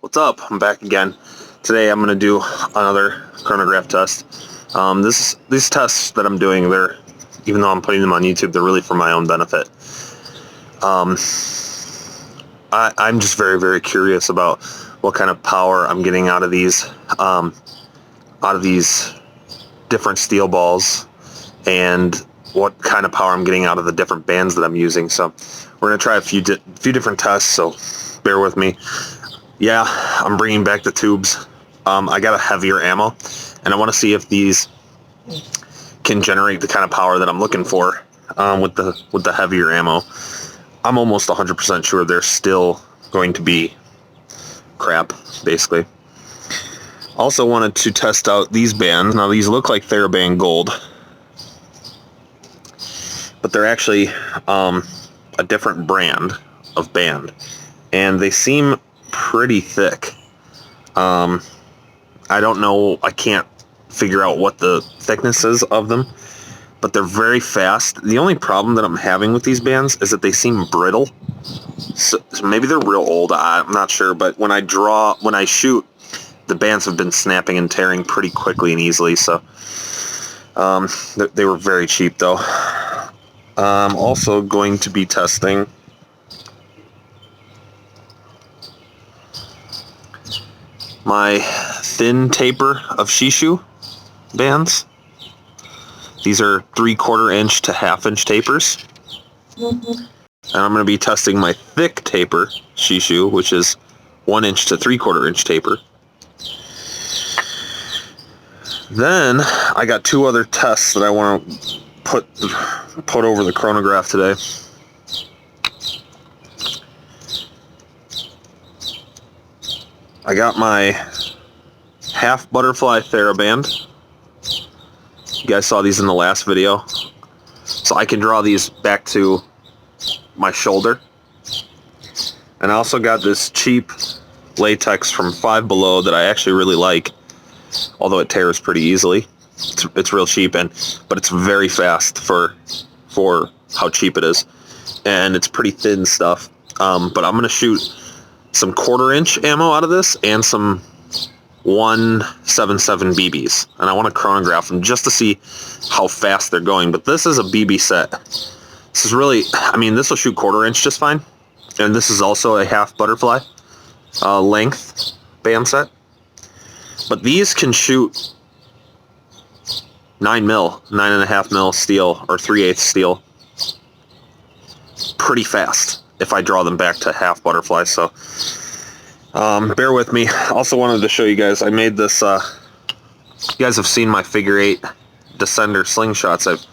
What's up? I'm back again. Today I'm going to do another chronograph test. These tests that I'm doing, even though I'm putting them on YouTube, they're really for my own benefit. I'm just very, very curious about what kind of power I'm getting out of these different steel balls, and what kind of power I'm getting out of the different bands that I'm using. So we're going to try a few different tests, so bear with me. Yeah, I'm bringing back the tubes. I got a heavier ammo, and I want to see if these can generate the kind of power that I'm looking for with the heavier ammo. I'm almost 100% sure they're still going to be crap, basically. Also wanted to test out these bands. Now these look like TheraBand Gold, but they're actually a different brand of band, and they seem pretty thick. I don't know, I can't figure out what the thickness is of them, but they're very fast. The only problem that I'm having with these bands is that they seem brittle. So maybe they're real old, I'm not sure, but when I shoot, the bands have been snapping and tearing pretty quickly and easily, so they were very cheap though. I'm also going to be testing my thin taper of Shishu bands. These are 3/4 inch to 1/2 inch tapers. And I'm going to be testing my thick taper Shishu, which is 1 inch to 3/4 inch taper. Then I got two other tests that I want to put over the chronograph today. I got my half butterfly TheraBand. You guys saw these in the last video. So I can draw these back to my shoulder. And I also got this cheap latex from Five Below that I actually really like, although it tears pretty easily. It's real cheap, but it's very fast for how cheap it is. And it's pretty thin stuff. But I'm going to shoot some 1/4 inch ammo out of this and some 177 BBs, and I want to chronograph them just to see how fast they're going. But this is a BB set. This is really, I mean, this will shoot 1/4 inch just fine, and this is also a half butterfly length band set. But these can shoot 9.5 mil steel, or 3/8 steel, pretty fast if I draw them back to half butterfly. So bear with me. Also wanted to show you guys, I made this, you guys have seen my figure 8 descender slingshots. I've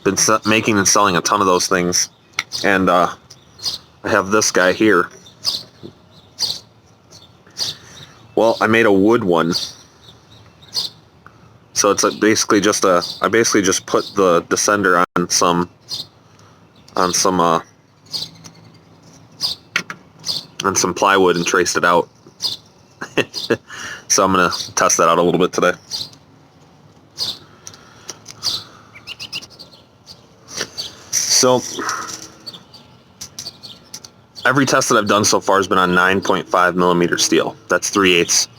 been making and selling a ton of those things, and I have this guy here. Well, I made a wood one, so it's basically just I basically just put the descender on some plywood and traced it out. So I'm going to test that out a little bit today. So every test that I've done so far has been on 9.5 millimeter steel. That's 3/8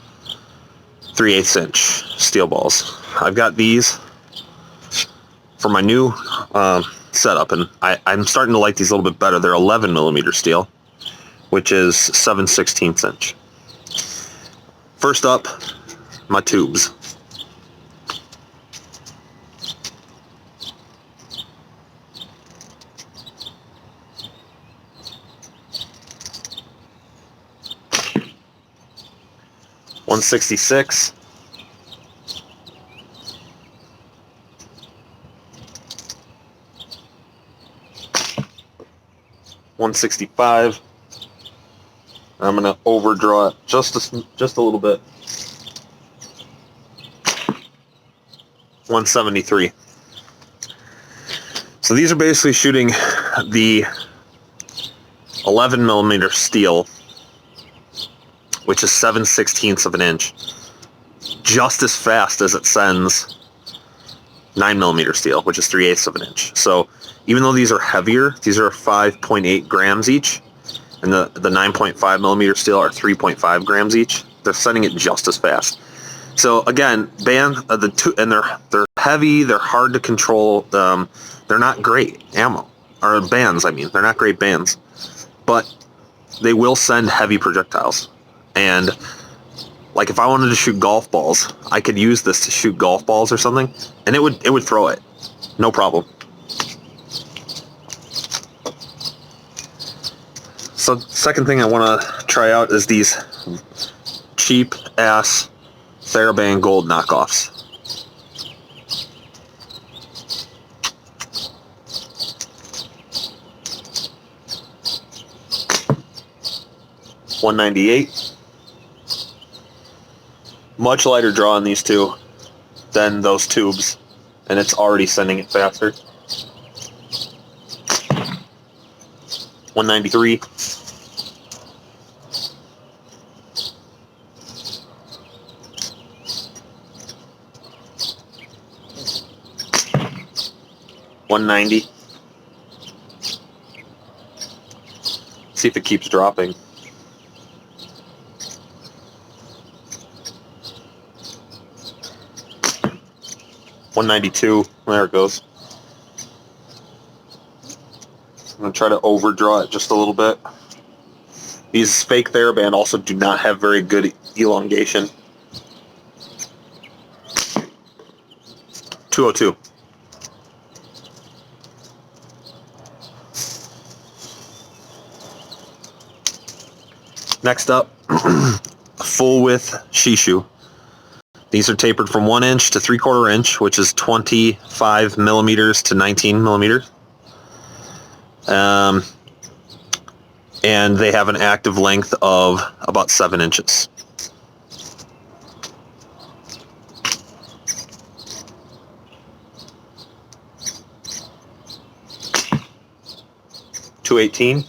inch steel balls. I've got these for my new setup, and I'm starting to like these a little bit better. They're 11 millimeter steel, which is 7/16 inch. First up, my tubes. .166. .165. I'm going to overdraw it just a little bit. 173. So these are basically shooting the 11 millimeter steel, which is 7/16 of an inch, just as fast as it sends 9 millimeter steel, which is 3/8 of an inch. So even though these are heavier, these are 5.8 grams each, and the 9.5 millimeter steel are 3.5 grams each. They're sending it just as fast. So again, bands the two, and they're heavy. They're hard to control. They're not great ammo or bands. I mean, they're not great bands, but they will send heavy projectiles. And like if I wanted to shoot golf balls, I could use this to shoot golf balls or something, and it would throw it, no problem. So second thing I want to try out is these cheap ass TheraBand Gold knockoffs. $198. Much lighter draw on these two than those tubes, and it's already sending it faster. $193. $190. See if it keeps dropping. $192. There it goes. I'm going to try to overdraw it just a little bit. These fake TheraBand also do not have very good elongation. $202. Next up, full width Shishu. These are tapered from 1 inch to 3/4 inch, which is 25 millimeters to 19 millimeters. And they have an active length of about 7 inches. $218.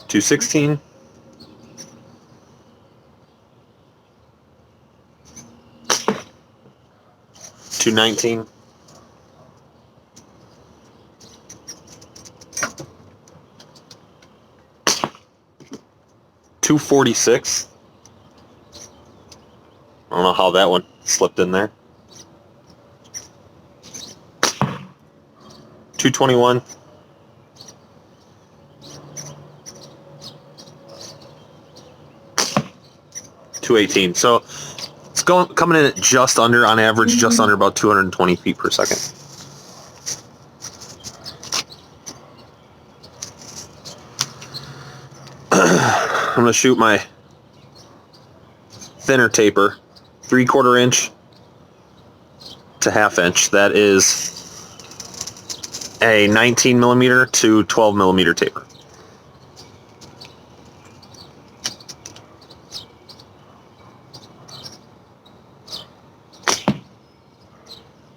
$216. $219. $246. I don't know how that one slipped in there. $221. $218. So it's coming in at just under, on average, just under about 220 feet per second. I'm going to shoot my thinner taper, 3/4 inch to 1/2 inch. That is a 19 millimeter to 12 millimeter taper.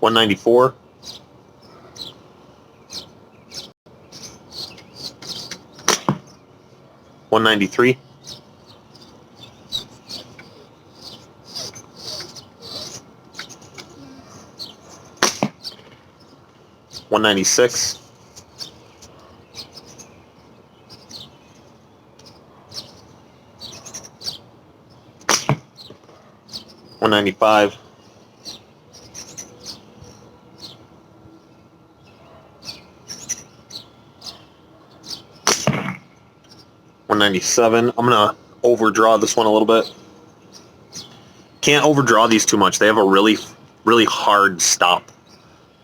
$194. $193. $196. $195. $197. I'm gonna overdraw this one a little bit. Can't overdraw these too much. They have a really hard stop.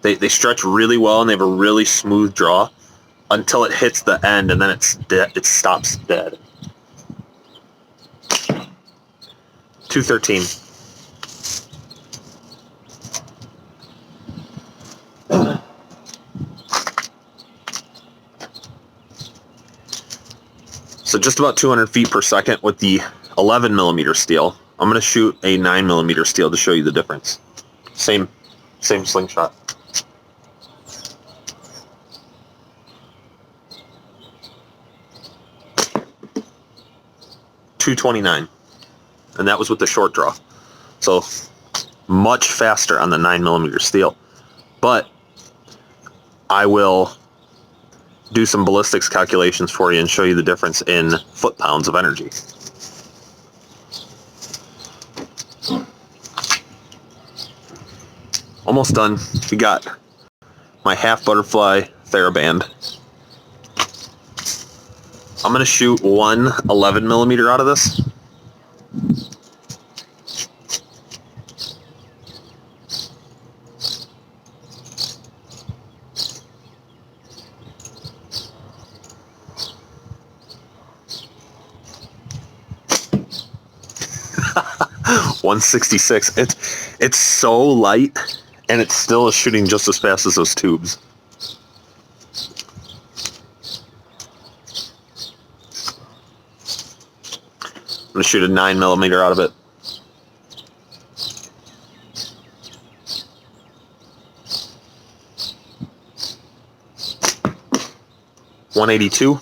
They stretch really well and they have a really smooth draw until it hits the end, and then it's dead. It stops dead. $213. So just about 200 feet per second with the 11 millimeter steel. I'm going to shoot a 9 millimeter steel to show you the difference. Same slingshot. $229, and that was with the short draw. So much faster on the 9 millimeter steel, but I will do some ballistics calculations for you and show you the difference in foot-pounds of energy. Almost done. We got my half butterfly TheraBand. I'm going to shoot one 11mm out of this. .166. It's so light, and it still is shooting just as fast as those tubes. I'm gonna shoot a 9mm out of it. .182.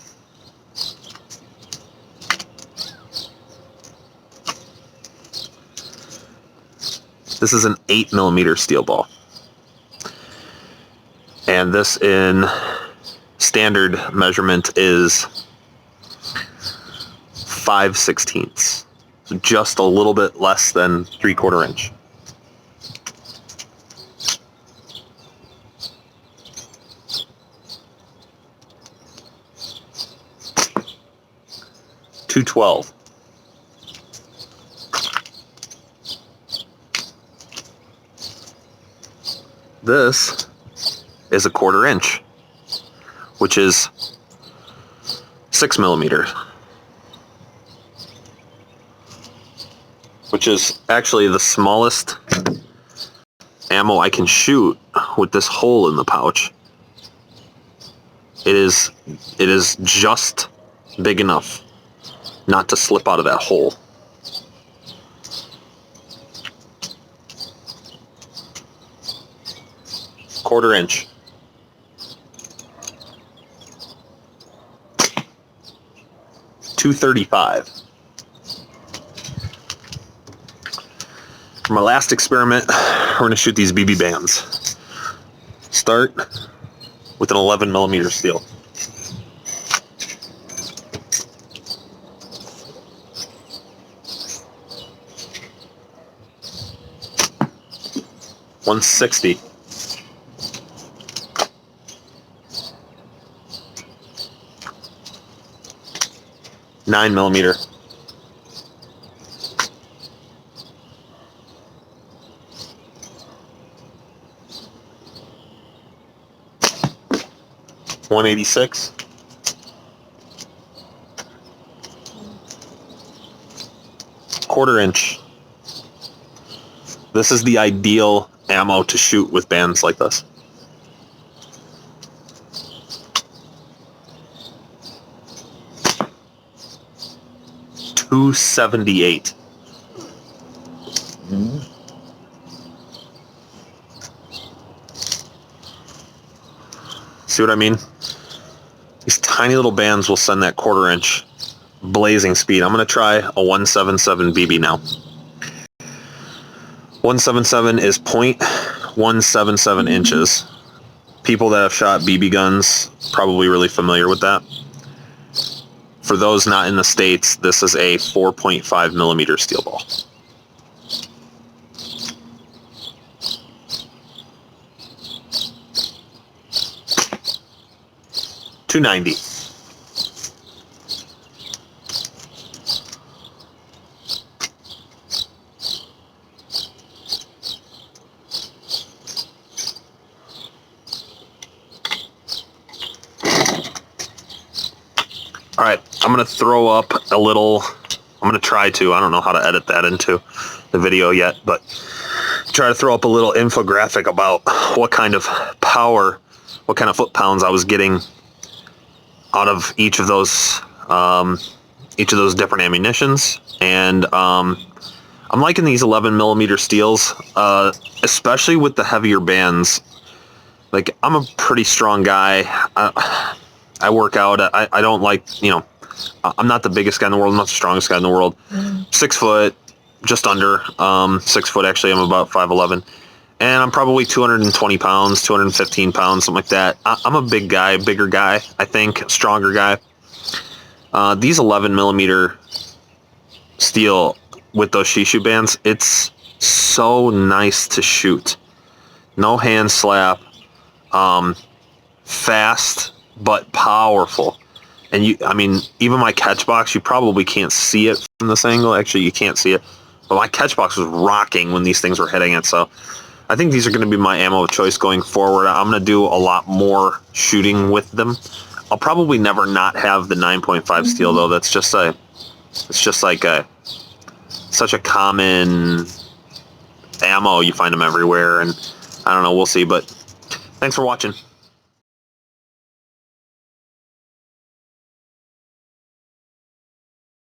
This is an 8mm steel ball. And this in standard measurement is 5/16. So just a little bit less than 3/4 inch. .212. This is a 1/4 inch, which is 6mm, which is actually the smallest ammo I can shoot with this hole in the pouch. It is just big enough not to slip out of that hole. .25 inch. .235. For my last experiment, we're going to shoot these BB bands. Start with an 11mm steel. .160. .9mm. .186. .25 inch. This is the ideal ammo to shoot with bands like this. .278. See what I mean? These tiny little bands will send that 1/4 inch blazing speed. I'm going to try a 177 BB now. 177 is 0.177 inches. People that have shot BB guns probably really familiar with that. For those not in the States, this is a 4.5mm steel ball. .290. All right, I'm going to throw up a little, I'm going to try to, I don't know how to edit that into the video yet, but try to throw up a little infographic about what kind of power, what kind of foot-pounds I was getting out of each of those different ammunitions. And I'm liking these 11mm steels, especially with the heavier bands. Like, I'm a pretty strong guy. I work out. I don't like, you know, I'm not the biggest guy in the world. I'm not the strongest guy in the world. 6 foot, just under 6 foot. Actually, I'm about 5'11", And I'm probably 220 pounds, 215 pounds, something like that. I'm a big guy, bigger guy, I think, stronger guy. These 11 millimeter steel with those Shishu bands, it's so nice to shoot. No hand slap, fast but powerful. And I mean, even my catch box, you probably can't see it from this angle. Actually, you can't see it. But my catch box was rocking when these things were hitting it. So I think these are going to be my ammo of choice going forward. I'm going to do a lot more shooting with them. I'll probably never not have the 9.5 steel though. That's just it's just like such a common ammo. You find them everywhere, and I don't know. We'll see. But thanks for watching.